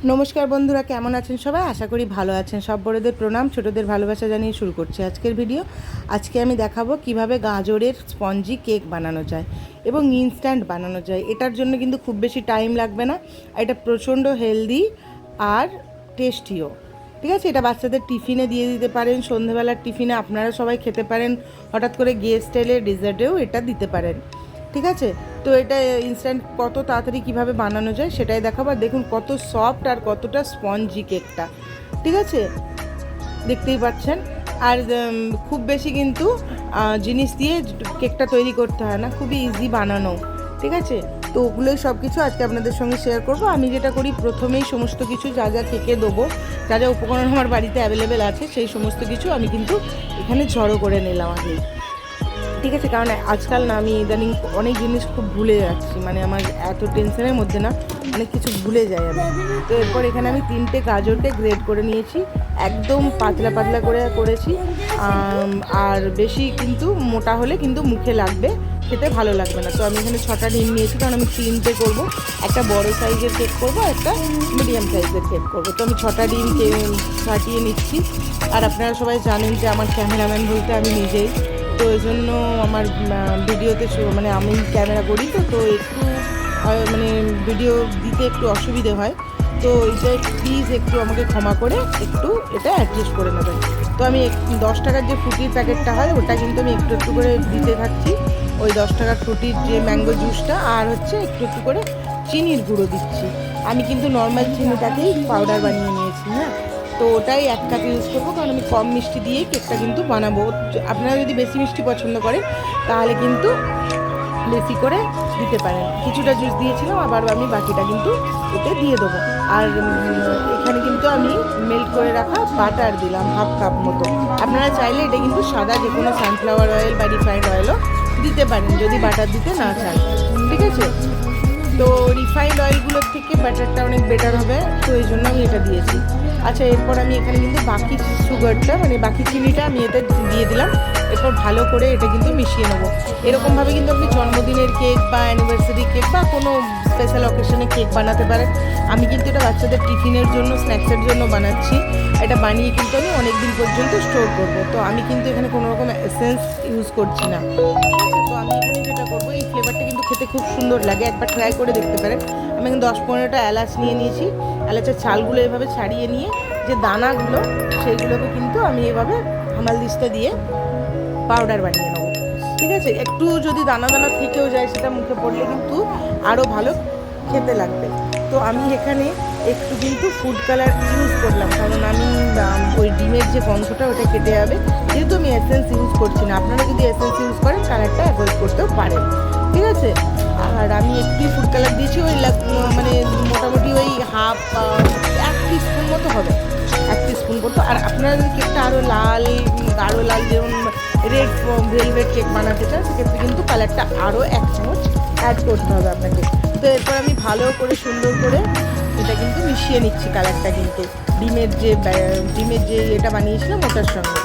নমস্কার বন্ধুরা, কেমন আছেন সবাই? আশা করি ভালো আছেন। সব বড়দের প্রণাম, ছোটদের ভালোবাসা জানিয়ে শুরু করছি আজকের ভিডিও। আজকে আমি দেখাবো কিভাবে গাজরের স্পঞ্জি কেক বানানো যায় এবং ইনস্ট্যান্ট বানানো যায়। এটার জন্য কিন্তু খুব বেশি টাইম লাগবে না। এটা প্রচণ্ড হেলদি আর টেস্টিও। ঠিক আছে, এটা বাচ্চাদের টিফিনে দিয়ে দিতে পারেন, সন্ধেবেলার টিফিনে আপনারা সবাই খেতে পারেন, হঠাৎ করে গেস্ট এলে ডেজার্টেও এটা দিতে পারেন। ঠিক আছে, তো এটা ইনস্ট্যান্ট কত তাড়াতাড়ি কীভাবে বানানো যায় সেটাই দেখাবো। আর দেখুন কত সফট আর কতটা স্পঞ্জি কেকটা। ঠিক আছে, দেখতেই পাচ্ছেন। আর খুব বেশি কিন্তু জিনিস দিয়ে কেকটা তৈরি করতে হয় না, খুবই ইজি বানানো। ঠিক আছে, তো ওগুলোই সব কিছু আজকে আপনাদের সঙ্গে শেয়ার করব। আমি যেটা করি, প্রথমেই সমস্ত কিছু যা যা কেকে দেবো, যা যা উপকরণ আমার বাড়িতে অ্যাভেলেবেল আছে, সেই সমস্ত কিছু আমি কিন্তু এখানে জড়ো করে নিলাম আগেই। ঠিক আছে, কারণ আজকাল না আমি ইদানিং অনেক জিনিস খুব ভুলে যাচ্ছি, মানে আমার এত টেনশনের মধ্যে না অনেক কিছু ভুলে যাই আমি। তো এরপর এখানে আমি 3টে গাজরকে গ্রেড করে নিয়েছি, একদম পাতলা পাতলা করে করেছি। আর বেশি কিন্তু মোটা হলে কিন্তু মুখে লাগবে, খেতে ভালো লাগবে না। তো আমি এখানে 6টা ডিম নিয়েছি, কারণ আমি 3টে করবো। একটা বড় সাইজের কেক করবো, একটা মিডিয়াম সাইজের কেক করবো। তো আমি 6টা ডিম ফাটিয়ে নিচ্ছি। আর আপনারা সবাই জানেন যে আমার ক্যামেরাম্যান বলতে আমি নিজেই, তো এই জন্য আমার ভিডিওতে মানে আমি ক্যামেরা করি, তো একটু মানে ভিডিও দিতে একটু অসুবিধে হয়। তো এটা প্লিজ একটু আমাকে ক্ষমা করে একটু এটা অ্যাডজাস্ট করে নেবেন। তো আমি 10 টাকার যে ফ্রুটির প্যাকেটটা হয় ওটা কিন্তু আমি একটু একটু করে দিতে থাকছি, ওই 10 টাকার ফ্রুটির যে ম্যাঙ্গো জুসটা, আর হচ্ছে একটু একটু করে চিনির গুঁড়ো দিচ্ছি। আমি কিন্তু নর্মাল চিনিটাকেই পাউডার বানিয়ে নিয়েছি। হ্যাঁ, তো ওটাই 1 কাপ ইউজ করবো, কারণ আমি কম মিষ্টি দিয়েই কেকটা কিন্তু বানাবো। আপনারা যদি বেশি মিষ্টি পছন্দ করেন তাহলে কিন্তু বেশি করে দিতে পারেন। কিছুটা জুস দিয়েছিলাম, আবার আমি বাকিটা কিন্তু এতে দিয়ে দেবো। আর এখানে কিন্তু আমি মেল্ট করে রাখা বাটার দিলাম 1/2 কাপ মতো। আপনারা চাইলে এটা কিন্তু সাদা যে কোনো সানফ্লাওয়ার অয়েল বা রিফাইন্ড অয়েলও দিতে পারেন যদি বাটার দিতে না চান। ঠিক আছে, তো রিফাইন্ড অয়েলগুলোর থেকে বাটারটা অনেক বেটার হবে, তো এই জন্য আমি এটা দিয়েছি। আচ্ছা, এরপর আমি এখানে কিন্তু বাকি সুগারটা মানে বাকি চিনিটা আমি এতে দিয়ে দিলাম। এরপর ভালো করে এটা কিন্তু মিশিয়ে নেবো। এরকমভাবে কিন্তু আপনি জন্মদিনের কেক বা অ্যানিভার্সারি কেক বা কোনো স্পেশাল অকেশনে কেক বানাতে পারেন। আমি কিন্তু এটা বাচ্চাদের টিফিনের জন্য, স্ন্যাক্সের জন্য বানাচ্ছি। এটা বানিয়ে কিন্তু আমি অনেক দিন পর্যন্ত স্টোর করবো। তো আমি কিন্তু এখানে কোনো রকম এসেন্স ইউজ করছি না। তো আমি এখানে যেটা করবো, এই ফ্লেভারটা কিন্তু খেতে খুব সুন্দর লাগে, একবার ট্রাই করে দেখতে পারেন। আমি এখানে 10-15টা এলাচ নিয়ে নিয়েছি। এলাচের ছালগুলো এভাবে ছাড়িয়ে নিয়ে যে দানাগুলো, সেইগুলোকে কিন্তু আমি এভাবে হামালদিস্তা দিয়ে পাউডার বানিয়ে নেবো। ঠিক আছে, একটু যদি দানা দানা থেকেও যায় সেটা মুখে পড়লে কিন্তু আরও ভালো খেতে লাগবে। তো আমি এখানে একটু কিন্তু ফুড কালার ইউজ করলাম, কারণ আমি ওই ডিমের যে গন্ধটা ওটা কেটে যাবে, যেহেতু আমি এসেন্স ইউজ করছি না। আপনারা যদি এসেন্স ইউজ করেন কালারটা অ্যাভয়েড করতেও পারেন। ঠিক আছে, আর আমি একটু ফুড কালার দিয়েছি, ওই মানে মোটামুটি ওই 1 টিস্পুন মতো হবে, 1 টিস্পুন মতো। আর আপনারা যদি কেকটা আরও লাল যেমন রেড ভেলভেট কেক বানাতে চান, সেক্ষেত্রে কিন্তু কালারটা আরও 1 চামচ অ্যাড করতে হবে আপনাকে। তো এরপর আমি ভালো করে সুন্দর করে এটা কিন্তু মিশিয়ে নিচ্ছি কালারটা কিন্তু ডিমের যে এটা বানিয়েছিলাম ওটার সঙ্গে।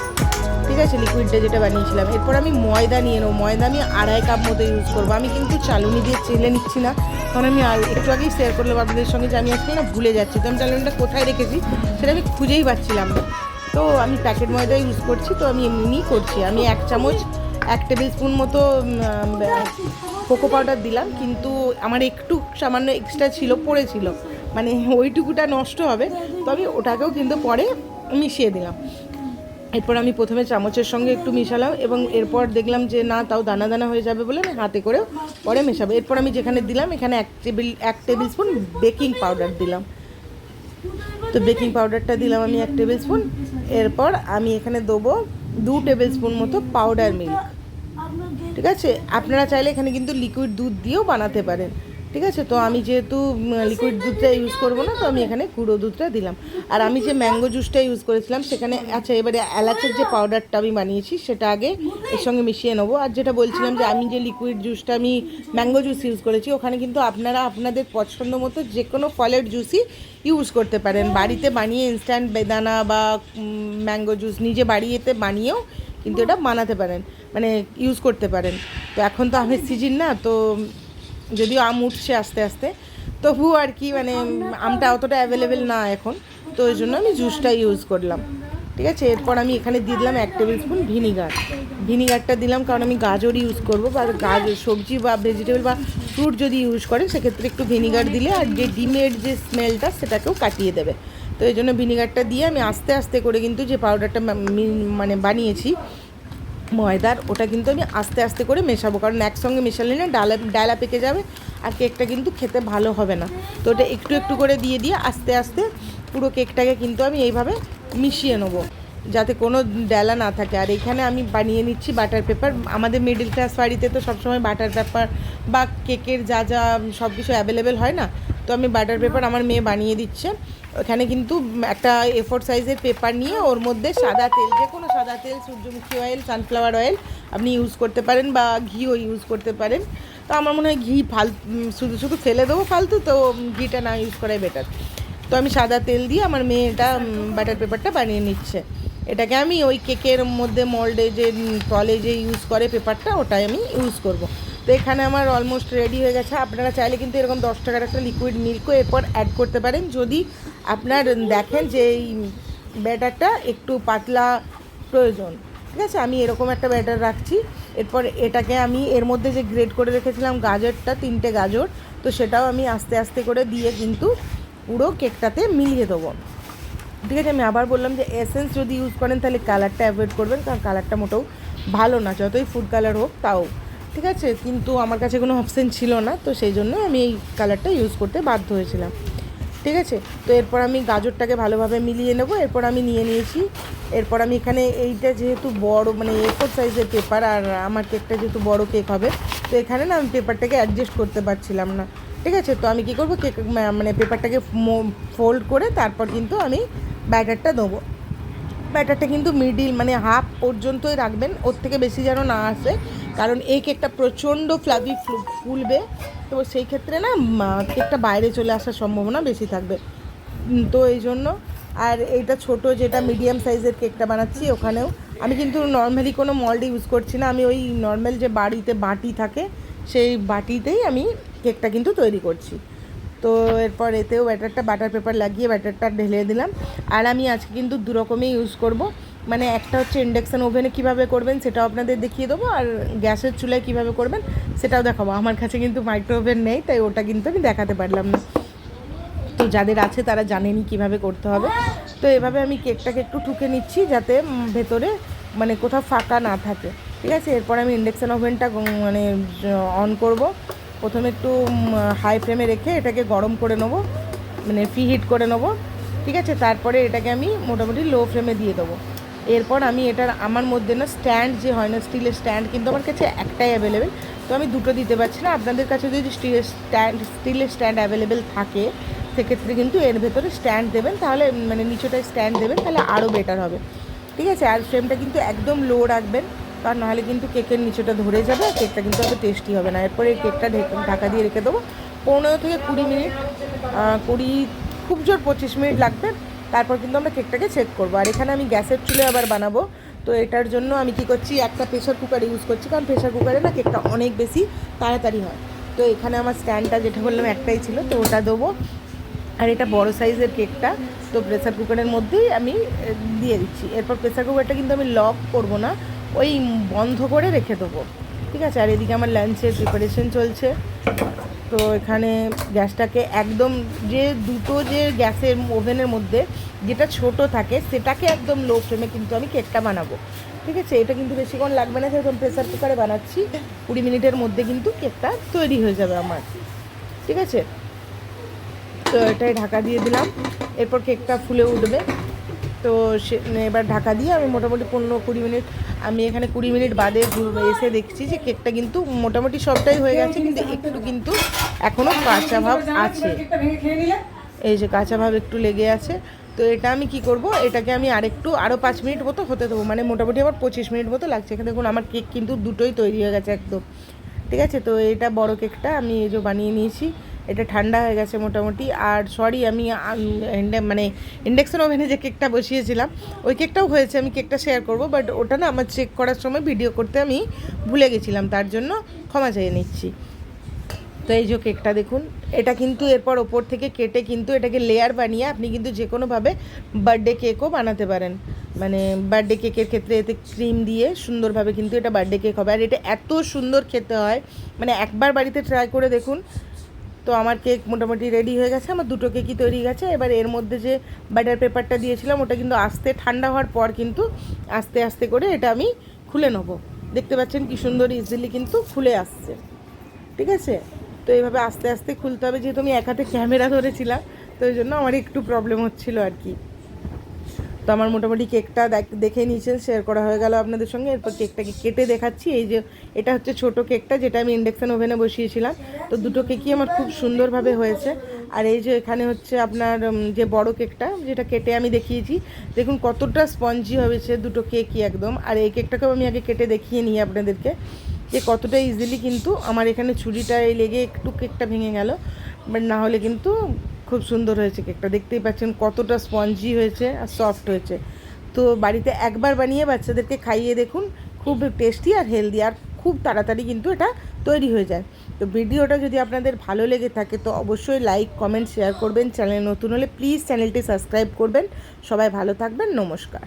ঠিক আছে, লিকুইডটা যেটা বানিয়েছিলাম। এরপর আমি ময়দা নিয়ে নেবো। ময়দা আমি 2.5 কাপ মতো ইউজ করবো। আমি কিন্তু চালুনি দিয়ে চেলে নিচ্ছি না, কারণ আমি একটু আগেই শেয়ার করলাম আপনাদের সঙ্গে যে আমি আজকে না ভুলে যাচ্ছি। তো আমি চালুনিটা কোথায় রেখেছি সেটা আমি খুঁজেই পাচ্ছিলাম না। তো আমি প্যাকেট ময়দা ইউজ করছি, তো আমি এমনিই করছি। আমি 1 চামচ 1 টেবিল স্পুন মতো কোকো পাউডার দিলাম, কিন্তু আমার একটু সামান্য এক্সট্রা পড়েছিল, মানে ওইটুকুটা নষ্ট হবে, তো আমি ওটাকেও কিন্তু পরে মিশিয়ে দিলাম। এরপর আমি প্রথমে চামচের সঙ্গে একটু মিশালাম, এবং এরপর দেখলাম যে না, তাও দানা দানা হয়ে যাবে বলে আমি হাতে করেও পরে মেশাবো। এরপর আমি যেখানে দিলাম, এখানে 1 টেবিল স্পুন বেকিং পাউডার দিলাম। তো বেকিং পাউডারটা দিলাম আমি 1 টেবিল স্পুন। এরপর আমি এখানে দেবো 2 টেবিল স্পুন মতো পাউডার মিল্ক। ঠিক আছে, আপনারা চাইলে এখানে কিন্তু লিকুইড দুধ দিয়েও বানাতে পারেন। ঠিক আছে, তো আমি যেহেতু লিকুইড দুধটা ইউজ করবো না, তো আমি এখানে গুঁড়ো দুধটা দিলাম। আর আমি যে ম্যাঙ্গো জুসটা ইউজ করেছিলাম সেখানে, আচ্ছা এবারে এলাচের যে পাউডারটা আমি বানিয়েছি সেটা আগে এর সঙ্গে মিশিয়ে নেবো। আর যেটা বলছিলাম যে আমি যে লিকুইড জুসটা আমি ম্যাঙ্গো জুস ইউজ করেছি, ওখানে কিন্তু আপনারা আপনাদের পছন্দ মতো যে কোনো ফলের জুসই ইউজ করতে পারেন। বাড়িতে বানিয়ে ইনস্ট্যান্ট বেদানা বা ম্যাঙ্গো জুস নিজে বাড়িতে বানিয়েও কিন্তু এটা বানাতে পারেন, মানে ইউজ করতে পারেন। তো এখন তো আমের সিজন না, তো যদিও আম উঠছে আস্তে আস্তে, তবু আর কি মানে আমটা অতটা অ্যাভেলেবেল না এখন, তো ওই জন্য আমি জুসটা ইউজ করলাম। ঠিক আছে, এরপর আমি এখানে দিয়ে দিলাম 1 টেবিল স্পুন ভিনিগারটা দিলাম কারণ আমি গাজর ইউজ করবো, বা গাজর সবজি বা ভেজিটেবল বা ফ্রুট যদি ইউজ করেন সেক্ষেত্রে একটু ভিনিগার দিলে আর যে ডিমের যে স্মেলটা সেটাকেও কাটিয়ে দেবে। তো এই জন্য ভিনিগারটা দিয়ে আমি আস্তে আস্তে করে কিন্তু যে পাউডারটা মানে বানিয়েছি ময়দার, ওটা কিন্তু আমি আস্তে আস্তে করে মেশাবো, কারণ একসঙ্গে মেশালে না ডালা পেকে যাবে আর কেকটা কিন্তু খেতে ভালো হবে না। তো ওটা একটু একটু করে দিয়ে আস্তে আস্তে পুরো কেকটাকে কিন্তু আমি এইভাবে মিশিয়ে নেবো যাতে কোনো ডালা না থাকে। আর এখানে আমি বানিয়ে নিচ্ছি বাটার পেপার। আমাদের মিডল ক্লাস বাড়িতে তো সবসময় বাটার পেপার বা কেকের যা যা সব কিছু অ্যাভেলেবেল হয় না, তো আমি বাটার পেপার আমার মেয়ে বানিয়ে দিচ্ছে। ওখানে কিন্তু একটা A4 সাইজের পেপার নিয়ে ওর মধ্যে সাদা তেল, যে কোনো সাদা তেল, সূর্যমুখী অয়েল, সানফ্লাওয়ার অয়েল আপনি ইউজ করতে পারেন বা ঘিও ইউজ করতে পারেন। তো আমার মনে হয় ঘি শুধু শুধু ফেলে দেবো ফালতু, তো ঘিটা না ইউজ করাই বেটার। তো আমি সাদা তেল দিয়ে আমার মেয়ে এটা বাটার পেপারটা বানিয়ে নিচ্ছে। এটাকে আমি ওই কেকের মধ্যে মোল্ডে যে তলে যে ইউজ করে পেপারটা, ওটাই আমি ইউজ করব। তো এখানে আমার অলমোস্ট রেডি হয়ে গেছে। আপনারা চাইলে কিন্তু এরকম 10 টাকার একটা লিকুইড মিল্কও এরপর অ্যাড করতে পারেন যদি আপনার দেখেন যে এই ব্যাটারটা একটু পাতলা প্রয়োজন। ঠিক আছে, আমি এরকম একটা ব্যাটার রাখছি। এরপর এটাকে আমি এর মধ্যে যে গ্রেড করে রেখেছিলাম গাজরটা, 3টে গাজর, তো সেটাও আমি আস্তে আস্তে করে দিয়ে কিন্তু পুরো কেকটাতে মিলিয়ে দেবো। ঠিক আছে, আমি আবার বললাম যে এসেন্স যদি ইউজ করেন তাহলে কালারটা অ্যাভয়েড করবেন, কারণ কালারটা মোটেও ভালো না, যতই ফুড কালার হোক তাও। ঠিক আছে, কিন্তু আমার কাছে কোনো অপশান ছিল না, তো সেই জন্য আমি এই কালারটা ইউজ করতে বাধ্য হয়েছিলাম। ঠিক আছে, তো এরপর আমি গাজরটাকে ভালোভাবে মিলিয়ে নেব। এরপর আমি নিয়ে নিয়েছি, এরপর আমি এখানে এইটা যেহেতু বড় মানে A4 সাইজের পেপার আর আমার কেকটা যেহেতু বড় কেক হবে, তো এখানে না আমি পেপারটাকে অ্যাডজাস্ট করতে পারছিলাম না। ঠিক আছে, তো আমি কী করবো, কেক মানে পেপারটাকে ফোল্ড করে তারপর কিন্তু আমি ব্যাটারটা দেবো। ব্যাটারটা কিন্তু মিডিল মানে হাফ পর্যন্তই রাখবেন, ওর থেকে বেশি যেন না আসে, কারণ এই কেকটা প্রচণ্ড ফ্লাফি ফুলবে, তো সেই ক্ষেত্রে না কেকটা বাইরে চলে আসার সম্ভাবনা বেশি থাকবে। তো এই জন্য, আর এইটা ছোট যেটা মিডিয়াম সাইজের কেকটা বানাচ্ছি, ওখানেও আমি কিন্তু নর্মালি কোনো মল্ড ইউজ করছি না, আমি ওই নর্মাল যে বাড়িতে বাটি থাকে সেই বাটিতেই আমি কেকটা কিন্তু তৈরি করছি। তো এরপর এতেও ব্যাটারটা বাটার পেপার লাগিয়ে ব্যাটারটা ঢেলে দিলাম। আর আমি আজকে কিন্তু দু রকমই ইউজ করব, মানে একটা হচ্ছে ইন্ডাকশান ওভেনে কীভাবে করবেন সেটাও আপনাদের দেখিয়ে দেবো, আর গ্যাসের চুলায় কীভাবে করবেন সেটাও দেখাবো। আমার কাছে কিন্তু মাইক্রো ওভেন নেই, তাই ওটা কিন্তু আমি দেখাতে পারলাম না। তো যাদের আছে তারা জানেনই কীভাবে করতে হবে। তো এভাবে আমি কেকটাকে একটু ঠুকে নিচ্ছি যাতে ভেতরে মানে কোথাও ফাঁকা না থাকে। ঠিক আছে, এরপর আমি ইন্ডাকশান ওভেনটা মানে অন করব। প্রথমে একটু হাই ফ্লেমে রেখে এটাকে গরম করে নেবো, মানে প্রিহিট করে নেবো। ঠিক আছে, তারপরে এটাকে আমি মোটামুটি লো ফ্লেমে দিয়ে দেবো। এরপর আমি এটার আমার মধ্যে না স্ট্যান্ড যে হয় না, স্টিলের স্ট্যান্ড কিন্তু আমার কাছে একটাই অ্যাভেলেবেল, তো আমি দুটো দিতে পারছি না। আপনাদের কাছে যদি স্টিলের স্ট্যান্ড অ্যাভেলেবেল থাকে সেক্ষেত্রে কিন্তু এর ভেতরে স্ট্যান্ড দেবেন, তাহলে মানে নিচেটায় স্ট্যান্ড দেবেন, তাহলে আরও বেটার হবে। ঠিক আছে, আর ফ্লেমটা কিন্তু একদম লো রাখবেন, কারণ নাহলে কিন্তু কেকের নিচেটা ধরে যাবে আর কেকটা কিন্তু এত টেস্টি হবে না। এরপরে এই কেকটা ঢাকা দিয়ে রেখে দেবো 15 থেকে 20 মিনিট, 20 খুব জোর 25 মিনিট লাগবে। তারপর কিন্তু আমরা কেকটাকে চেক করবো। আর এখানে আমি গ্যাসের চুলে আবার বানাবো, তো এটার জন্য আমি কি করছি, একটা প্রেশার কুকার ইউজ করছি, কারণ প্রেশার কুকারে না কেকটা অনেক বেশি তাড়াতাড়ি হয়। তো এখানে আমার স্ট্যান্ডটা যেটা বললাম একটাই ছিল, তো ওটা দেবো। আর এটা বড় সাইজের কেকটা, তো প্রেসার কুকারের মধ্যেই আমি দিয়ে দিচ্ছি। এরপর প্রেসার কুকারটা কিন্তু আমি লক করব না, ওই বন্ধ করে রেখে দেবো। ঠিক আছে, আর এদিকে আমার লাঞ্চের প্রিপারেশন চলছে। তো এখানে গ্যাসটাকে একদম যে দুটো যে গ্যাসের ওভেনের মধ্যে যেটা ছোট থাকে সেটাকে একদম লো ফ্লেমে কিন্তু আমি কেকটা বানাবো। ঠিক আছে, এটা কিন্তু বেশিক্ষণ লাগবে না, যেহেতু প্রেসার কুকারে বানাচ্ছি 20 মিনিটের মধ্যে কিন্তু কেকটা তৈরি হয়ে যাবে আমার। ঠিক আছে, তো এটাই ঢাকা দিয়ে দিলাম। এরপর কেকটা ফুলে উঠবে, তো এবার ঢাকা দিয়ে আমি মোটামুটি 15-20 মিনিট, আমি এখানে 20 মিনিট বাদে এসে দেখছি যে কেকটা কিন্তু মোটামুটি সবটাই হয়ে গেছে, কিন্তু একটু কিন্তু এখনও কাঁচা ভাব আছে, এই যে কাঁচা ভাব একটু লেগে আছে। তো এটা আমি কি করব, এটাকে আমি আরও 5 মিনিট মতো হতে দেবো, মানে মোটামুটি আমার 25 মিনিট মতো লাগছে। এখানে দেখুন আমার কেক কিন্তু দুটোই তৈরি হয়ে গেছে একদম। ঠিক আছে, তো এটা বড় কেকটা আমি এই যে বানিয়ে নিয়েছি, এটা ঠান্ডা হয়ে গেছে মোটামুটি। আর সরি, আমি মানে ইন্ডাকশন ওভেনে যে কেকটা বসিয়েছিলাম ওই কেকটাও হয়েছে, আমি কেকটা শেয়ার করব, বাট ওটা না আমার চেক করার সময় ভিডিও করতে আমি ভুলে গেছিলাম, তার জন্য ক্ষমা চেয়ে নিচ্ছি। তো এই যে কেকটা দেখুন, এটা কিন্তু এরপর ওপর থেকে কেটে কিন্তু এটাকে লেয়ার বানিয়ে আপনি কিন্তু যে কোনোভাবে বার্থডে কেকও বানাতে পারেন। মানে বার্থডে কেকের ক্ষেত্রে এতে ক্রিম দিয়ে সুন্দরভাবে কিন্তু এটা বার্থডে কেক হবে। আর এটা এত সুন্দর খেতে হয়, মানে একবার বাড়িতে ট্রাই করে দেখুন। তো আমার কেক মোটামুটি রেডি হয়ে গেছে, আমার দুটো কেকই তৈরি গেছে। এবার এর মধ্যে যে বাটার পেপারটা দিয়েছিলাম ওটা কিন্তু ঠান্ডা হওয়ার পর কিন্তু আস্তে আস্তে করে এটা আমি খুলে নেবো। দেখতে পাচ্ছেন কি সুন্দর ইজিলি কিন্তু খুলে আসছে, ঠিক আছে। তো এইভাবে আস্তে আস্তে খুলতে হবে, যেহেতু আমি এক হাতে ক্যামেরা ধরেছিলাম তো ওই জন্য আমার একটু প্রবলেম হচ্ছিলো আর কি। তো আমার মোটামুটি কেকটা দেখে নিয়েছেন, শেয়ার করা হয়ে গেল আপনাদের সঙ্গে। এরপর কেকটাকে কেটে দেখাচ্ছি। এই যে এটা হচ্ছে ছোট কেকটা, যেটা আমি ইন্ডাকশন ওভেনে বসিয়েছিলাম। তো দুটো কেকই আমার খুব সুন্দরভাবে হয়েছে। আর এই যে এখানে হচ্ছে আপনার যে বড় কেকটা, যেটা কেটে আমি দেখিয়েছি, দেখুন কতটা স্পঞ্জি হয়েছে দুটো কেকই একদম। আর এই কেকটাকেও আমি আগে কেটে দেখিয়ে নিই আপনাদেরকে যে কতটা ইজিলি কিন্তু আমার এখানে ছুরিটায় লেগে একটু কেকটা ভেঙে গেল, বাট না হলে কিন্তু খুব সুন্দর হয়েছে কেকটা। দেখতেই পাচ্ছেন কতটা স্পঞ্জি হয়েছে আর সফট হয়েছে। তো বাড়িতে একবার বানিয়ে বাচ্চাদেরকে খাইয়ে দেখুন, খুব টেস্টি আর হেলদি, আর খুব তাড়াতাড়ি কিন্তু এটা তৈরি হয়ে যায়। তো ভিডিওটা যদি আপনাদের ভালো লেগে থাকে তো অবশ্যই লাইক, কমেন্ট, শেয়ার করবেন। চ্যানেল নতুন হলে প্লিজ চ্যানেলটি সাবস্ক্রাইব করবেন। সবাই ভালো থাকবেন, নমস্কার।